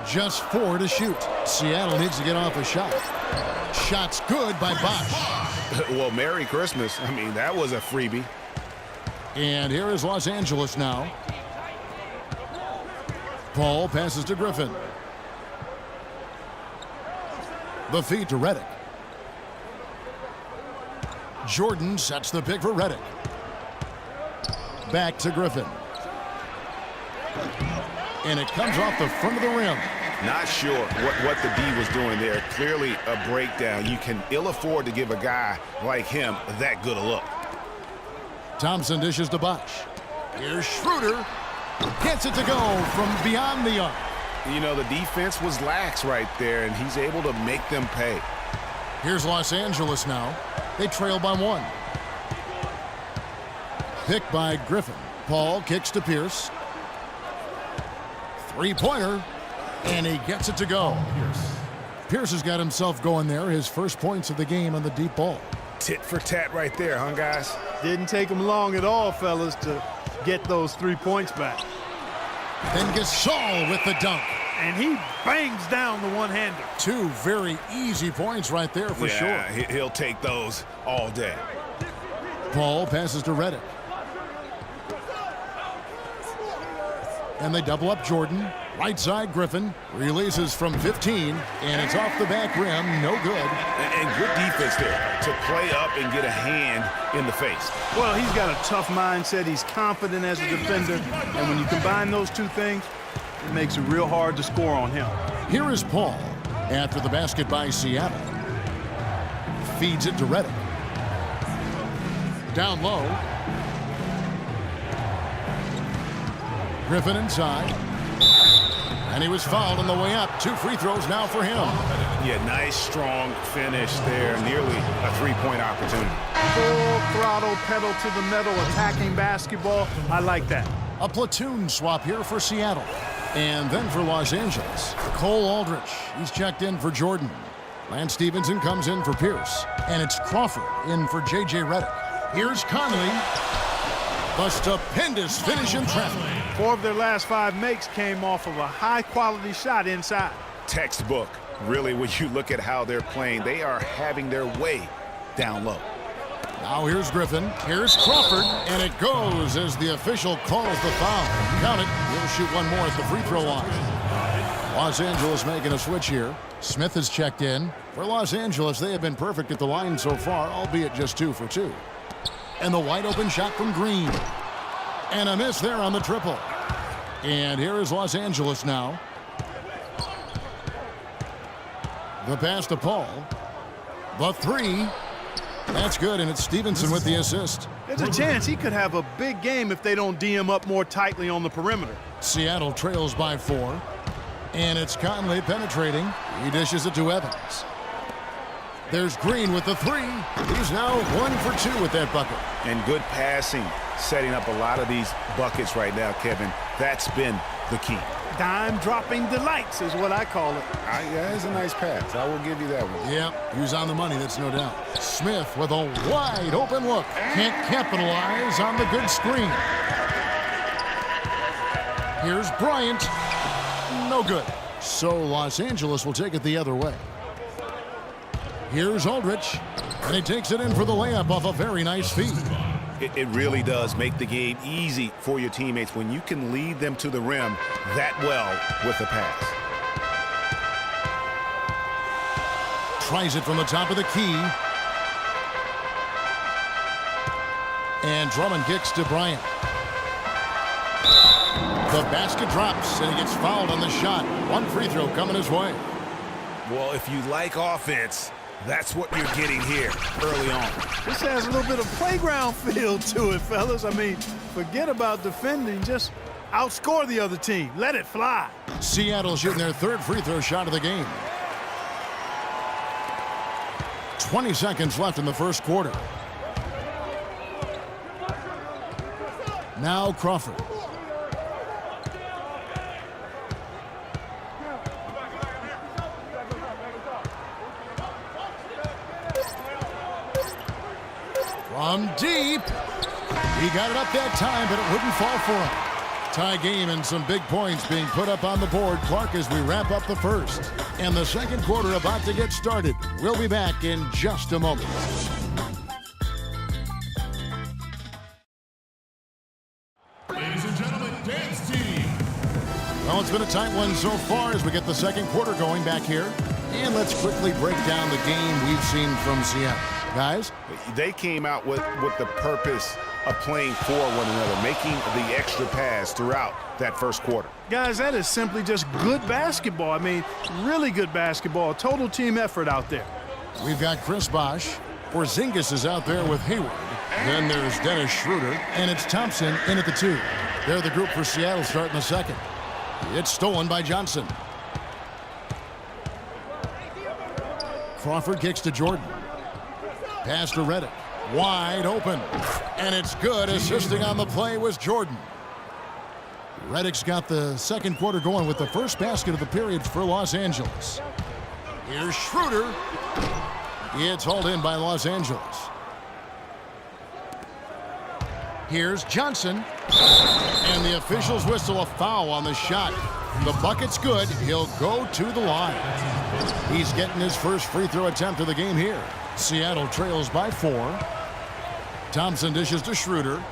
Just 4 to shoot. Seattle needs to get off a shot. Shot's good by Bosch. Well, Merry Christmas. I mean, that was a freebie. And here is Los Angeles now. Paul passes to Griffin. The feed to Redick. Jordan sets the pick for Redick. Back to Griffin. And it comes off the front of the rim. Not sure what the D was doing there. Clearly a breakdown. You can ill afford to give a guy like him that good a look. Thompson dishes to Bosch. Here's Schroeder. Gets it to go from beyond the arc. You know, the defense was lax right there, and he's able to make them pay. Here's Los Angeles now. They trail by 1. Picked by Griffin. Paul kicks to Pierce. Three-pointer. And he gets it to go. Pierce has got himself going there. His first points of the game on the deep ball. Tit for tat right there, huh, guys? Didn't take him long at all, fellas, to get those 3 points back. Then Gasol with the dunk. And he bangs down the one-hander. 2 very easy points right there for sure. Yeah, he'll take those all day. Paul passes to Redick. And they double up Jordan. Right side, Griffin releases from 15, and it's off the back rim, no good. And good defense there to play up and get a hand in the face. Well, he's got a tough mindset. He's confident as a defender, and when you combine those 2 things, it makes it real hard to score on him. Here is Paul after the basket by Seattle. Feeds it to Redick. Down low. Griffin inside. And he was fouled on the way up. 2 free throws now for him. Yeah, nice, strong finish there. Nearly a 3-point opportunity. Full throttle, pedal to the metal, attacking basketball. I like that. A platoon swap here for Seattle. And then for Los Angeles, Cole Aldrich. He's checked in for Jordan. Lance Stevenson comes in for Pierce. And it's Crawford in for J.J. Redick. Here's Conley. The stupendous finish in traffic. 4 of their last 5 makes came off of a high-quality shot inside. Textbook. Really, when you look at how they're playing, they are having their way down low. Now here's Griffin. Here's Crawford. And it goes as the official calls the foul. Count it. He'll shoot 1 more at the free throw line. Los Angeles making a switch here. Smith has checked in. For Los Angeles, they have been perfect at the line so far, albeit just 2 for 2. And the wide open shot from Green. And a miss there on the triple. And here is Los Angeles now. The pass to Paul. The 3. That's good, and it's Stevenson with the assist. There's a chance he could have a big game if they don't D him up more tightly on the perimeter. Seattle trails by 4. And it's Conley penetrating. He dishes it to Evans. There's Green with the 3. He's now 1 for 2 with that bucket. And good passing, setting up a lot of these buckets right now, Kevin. That's been the key. Dime-dropping delights is what I call it. Yeah, it's a nice pass. I will give you that one. Yeah, he was on the money, that's no doubt. Smith with a wide open look. Can't capitalize on the good screen. Here's Bryant. No good. So Los Angeles will take it the other way. Here's Aldrich, and he takes it in for the layup off a very nice feed. It really does make the game easy for your teammates when you can lead them to the rim that well with the pass. Tries it from the top of the key. And Drummond kicks to Bryant. The basket drops, and he gets fouled on the shot. 1 free throw coming his way. Well, if you like offense, that's what you're getting here early on. This has a little bit of playground feel to it, fellas. I mean, forget about defending. Just outscore the other team. Let it fly. Seattle shooting their 3rd free throw shot of the game. 20 seconds left in the first quarter. Now Crawford. From deep. He got it up that time, but it wouldn't fall for him. Tie game and some big points being put up on the board, Clark, as we wrap up the first. And the second quarter about to get started. We'll be back in just a moment. Ladies and gentlemen, dance team. Well, it's been a tight one so far as we get the second quarter going back here. And let's quickly break down the game we've seen from Seattle. Guys? They came out with the purpose of playing for one another, making the extra pass throughout that first quarter. Guys, that is simply just good basketball. I mean, really good basketball. Total team effort out there. We've got Chris Bosh. Porzingis is out there with Hayward. Then there's Dennis Schroeder, and it's Thompson in at the 2. They're the group for Seattle starting the second. It's stolen by Johnson. Crawford kicks to Jordan. Pass to Redick. Wide open. And it's good. Assisting on the play was Jordan. Redick's got the second quarter going with the first basket of the period for Los Angeles. Here's Schroeder. It's hauled in by Los Angeles. Here's Johnson. And the officials whistle a foul on the shot. The bucket's good. He'll go to the line. He's getting his first free throw attempt of the game here. Seattle trails by 4. Thompson dishes to Schroeder.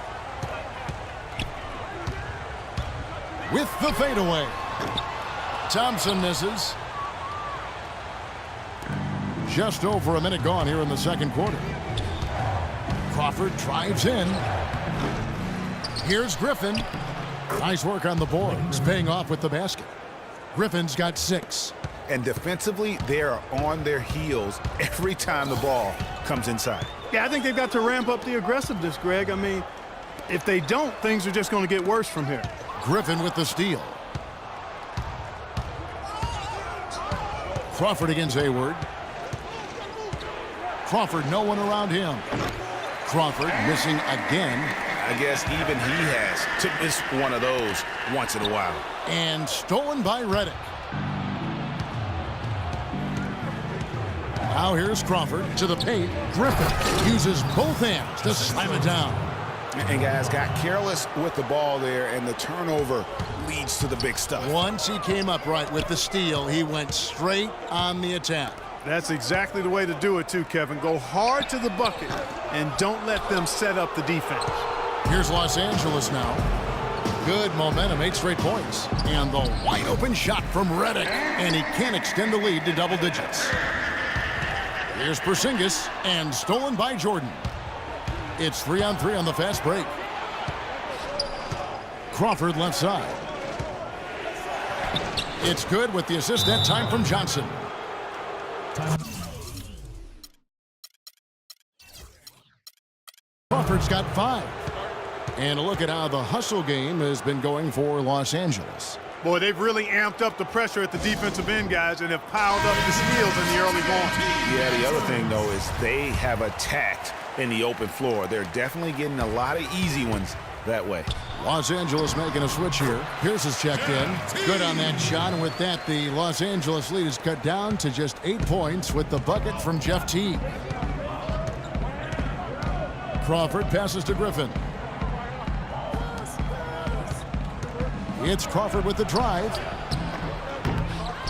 With the fadeaway. Thompson misses. Just over a minute gone here in the second quarter. Crawford drives in. Here's Griffin. Nice work on the boards, paying off with the basket. Griffin's got 6. And defensively, they're on their heels every time the ball comes inside. Yeah, I think they've got to ramp up the aggressiveness, Greg. I mean, if they don't, things are just going to get worse from here. Griffin with the steal. Crawford against Hayward. Crawford, no one around him. Crawford missing again. I guess even he has to miss one of those once in a while. And stolen by Redick. Now here's Crawford to the paint. Griffin uses both hands to slam it down. And guys got careless with the ball there, and the turnover leads to the big stuff. Once he came up right with the steal, he went straight on the attack. That's exactly the way to do it too, Kevin. Go hard to the bucket and don't let them set up the defense. Here's Los Angeles now. Good momentum, 8 straight points. And the wide open shot from Redick. And he can't extend the lead to double digits. Here's Porzingis, and stolen by Jordan. It's 3-on-3 on the fast break. Crawford left side. It's good with the assist that time from Johnson. Crawford's got 5. And a look at how the hustle game has been going for Los Angeles. Boy, they've really amped up the pressure at the defensive end, guys, and have piled up the steals in the early going. Yeah, the other thing, though, is they have attacked in the open floor. They're definitely getting a lot of easy ones that way. Los Angeles making a switch here. Pierce is checked in. Good on that shot, and with that, the Los Angeles lead is cut down to just 8 points with the bucket from Jeff Teague. Crawford passes to Griffin. It's Crawford with the drive.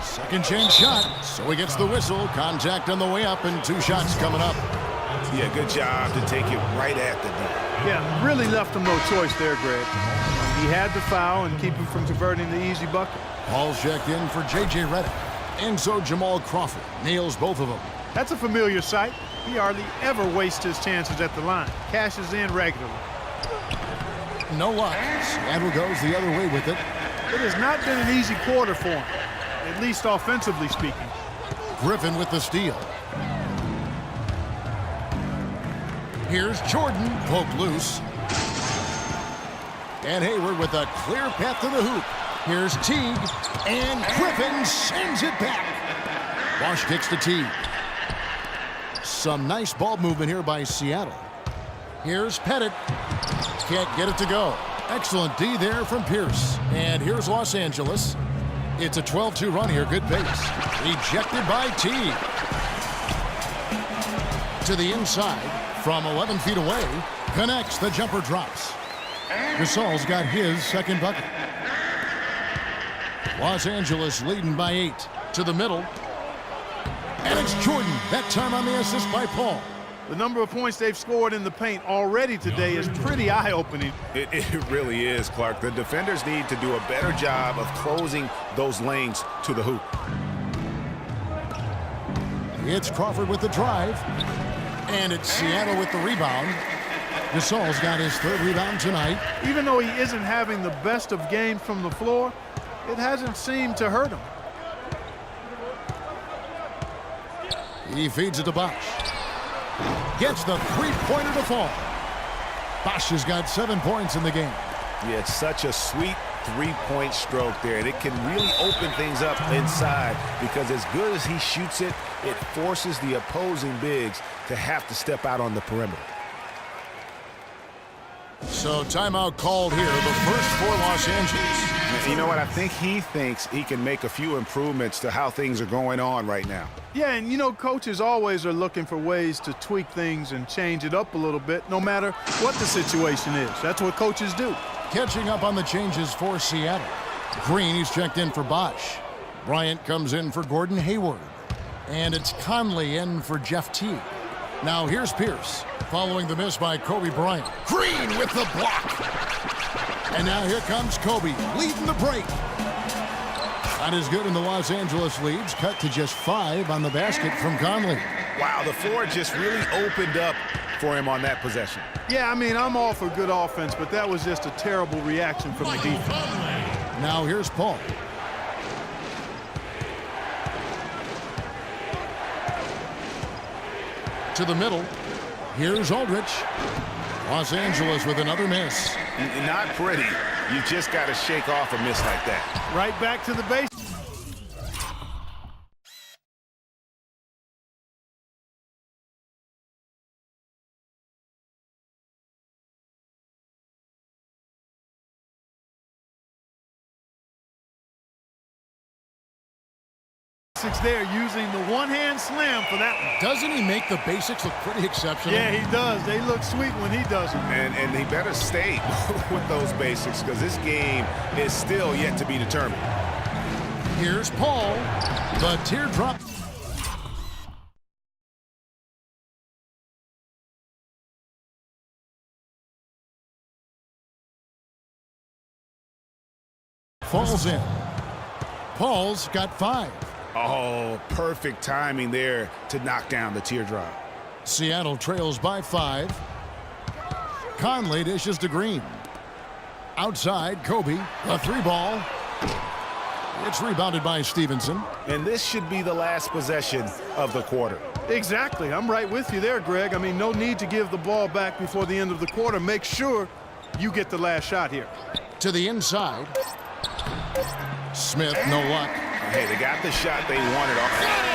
Second chance shot, so he gets the whistle. Contact on the way up, and 2 shots coming up. Yeah, good job to take it right at the D. Yeah, really left him no choice there, Greg. He had to foul and keep him from converting the easy bucket. Paul's checked in for J.J. Redick. And so Jamal Crawford nails both of them. That's a familiar sight. He hardly ever wastes his chances at the line. Cashes in regularly. No luck. Seattle goes the other way with it. It has not been an easy quarter for him, at least offensively speaking. Griffin with the steal. Here's Jordan, poked loose. And Hayward with a clear path to the hoop. Here's Teague, and Griffin sends it back. Bosh kicks to Teague. Some nice ball movement here by Seattle. Here's Pettit. Can't get it to go. Excellent D there from Pierce. And here's Los Angeles. It's a 12-2 run here. Good pace. Ejected by Teague. To the inside from 11 feet away. Connects. The jumper drops. Gasol's got his second bucket. Los Angeles leading by 8 to the middle. And it's Jordan, that time on the assist by Paul. The number of points they've scored in the paint already today is pretty eye-opening. It really is, Clark. The defenders need to do a better job of closing those lanes to the hoop. It's Crawford with the drive. And it's Seattle with the rebound. Gasol's got his third rebound tonight. Even though he isn't having the best of games from the floor, it hasn't seemed to hurt him. He feeds it to Bosch. Gets the three-pointer to fall. Bosch has got 7 points in the game. Yeah, it's such a sweet three-point stroke there, and it can really open things up inside because as good as he shoots it, it forces the opposing bigs to have to step out on the perimeter. So timeout called here, the first for Los Angeles. You know what? I think he thinks he can make a few improvements to how things are going on right now. Yeah, and you know, coaches always are looking for ways to tweak things and change it up a little bit, no matter what the situation is. That's what coaches do. Catching up on the changes for Seattle. Green, he's checked in for Bosch. Bryant comes in for Gordon Hayward. And it's Conley in for Jeff Teague. Now here's Pierce, following the miss by Kobe Bryant. Green with the block. And now here comes Kobe, leading the break. Not as good in the Los Angeles leads, cut to just 5 on the basket from Conley. Wow, the floor just really opened up for him on that possession. Yeah, I mean, I'm all for good offense, but that was just a terrible reaction from the defense. Now here's Paul. To the middle. Here's Aldrich. Los Angeles with another miss. Not pretty. You just got to shake off a miss like that. Right back to the base. There using the one-hand slam for that one. Doesn't he make the basics look pretty exceptional? Yeah, he does. They look sweet when he does them. And he better stay with those basics because this game is still yet to be determined. Here's Paul. The teardrop. Falls in. Paul's got 5. Oh, perfect timing there to knock down the teardrop. Seattle trails by 5. Conley dishes to Green. Outside, Kobe, a 3-ball. It's rebounded by Stevenson. And this should be the last possession of the quarter. Exactly. I'm right with you there, Greg. I mean, no need to give the ball back before the end of the quarter. Make sure you get the last shot here. To the inside. Smith, no luck. Hey, they got the shot they wanted off.